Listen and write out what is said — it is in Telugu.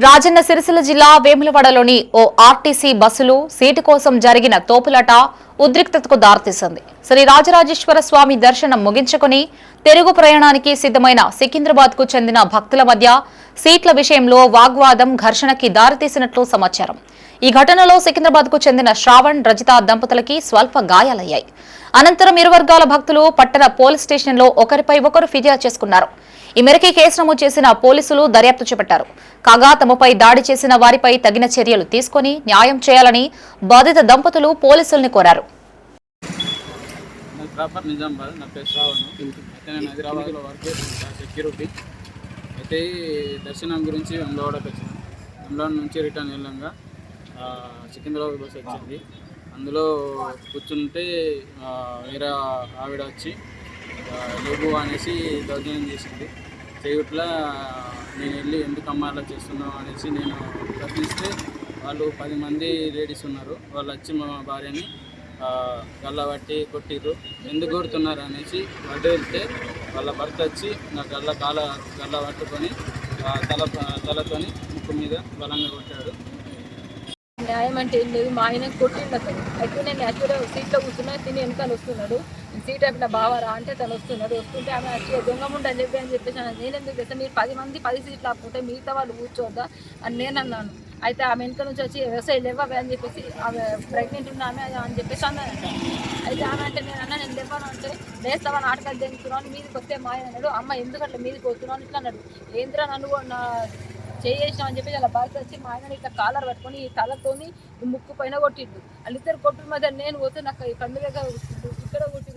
రాజన్న సిరిసిల్ల జిల్లా వేములవాడలోని ఓ ఆర్టీసీ బస్సులు సీటు కోసం జరిగిన తోపులాట ఉద్రిక్తతకు దారితీసింది. శ్రీ రాజరాజేశ్వర స్వామి దర్శనం ముగించుకుని తెలుగు ప్రయాణానికి సిద్ధమైన సికింద్రాబాద్ కు చెందిన భక్తుల మధ్య సీట్ల విషయంలో వాగ్వాదం ఘర్షణకి దారితీసినట్లు సమాచారం. ఈ ఘటనలో సికింద్రాబాద్ కు చెందిన శ్రావణ్ రజిత దంపతులకి స్వల్ప గాయాలయ్యాయి. అనంతరం ఇరు వర్గాల భక్తులు పట్టణ పోలీస్ స్టేషన్లో ఒకరిపై ఒకరు ఫిర్యాదు చేసుకున్నారు. ఈ మేరకు కేసు నమోదు చేసిన పోలీసులు దర్యాప్తు చేపట్టారు. కాగా తమపై దాడి చేసిన వారిపై తగిన చర్యలు తీసుకుని న్యాయం చేయాలని బాధిత దంపతులు పోలీసుల్ని కోరారు. దర్శనం గురించి వెమ్లవాడకి వచ్చినాం. వెమ్లవాడ నుంచి రిటర్న్ వెళ్ళంగా సికింద్రాబాద్ బస్ వచ్చింది. అందులో కూర్చుంటే వేరే ఆవిడ వచ్చి లేవు అనేసి దౌర్జన్యం చేసింది. చేయట్లా నేను వెళ్ళి ఎందుకు అమ్మ అలా చేస్తున్నావు అనేసి నేను ప్రశ్నిస్తే వాళ్ళు 10 మంది లేడీస్ ఉన్నారు. వాళ్ళు వచ్చి మా భార్యని గల్లబట్టి కొట్టిర్రు. ఎందుకు కొడుతున్నారు అనేసి అడ్డు వెళ్తే వాళ్ళ భర్త వచ్చి నా గల్ల పట్టుకొని తలతోని ముక్కు మీద బలంగా కొట్టాడు. న్యాయం అంటే ఏం లేదు. మా ఆయన కొట్టిండు అతను. అయితే నేను యాక్చువల్గా సీట్లో కూర్చున్నా, తిని వెనకాల వస్తున్నాడు. సీట్ అయిపోయిన బావారా అంటే తను వస్తున్నాడు. వస్తుంటే ఆమె వచ్చి దొంగముండ లేవే అని చెప్పేసి నేను ఎందుకు చేస్తాను, మీరు 10 మంది 10 సీట్లు ఆపుకుంటే మిగతా వాళ్ళు కూర్చోద్దా అని నేను అన్నాను. అయితే ఆమె వెనక నుంచి వచ్చి వ్యవసాయం లేవే అని చెప్పేసి ఆమె ప్రెగ్నెంట్ ఉన్న ఆమె అని చెప్పేసి అన్నానంట. అయితే ఆమె అంటే నేను అన్నా నేను లేవాను అంటే లేస్తావా నాటకాలు దింగుతున్నాను మీదకి వస్తే మా ఆయన అన్నాడు. అమ్మ ఎందుకు అట్లా మీదకి వస్తున్నాను ఇట్లా అన్నాడు. ఏంద్రా నన్ను నా చేసేసినాం అని చెప్పి అలా భర్త వచ్చి మా ఆయన ఇట్లా కాలర్ పట్టుకొని ఈ తలతోని ముక్కు పైన కొట్టిండు. వాళ్ళిద్దరు కొట్టు మధ్య నేను పోతే నాకు ఈ కన్ను దగ్గర ఇక్కడ కొట్టి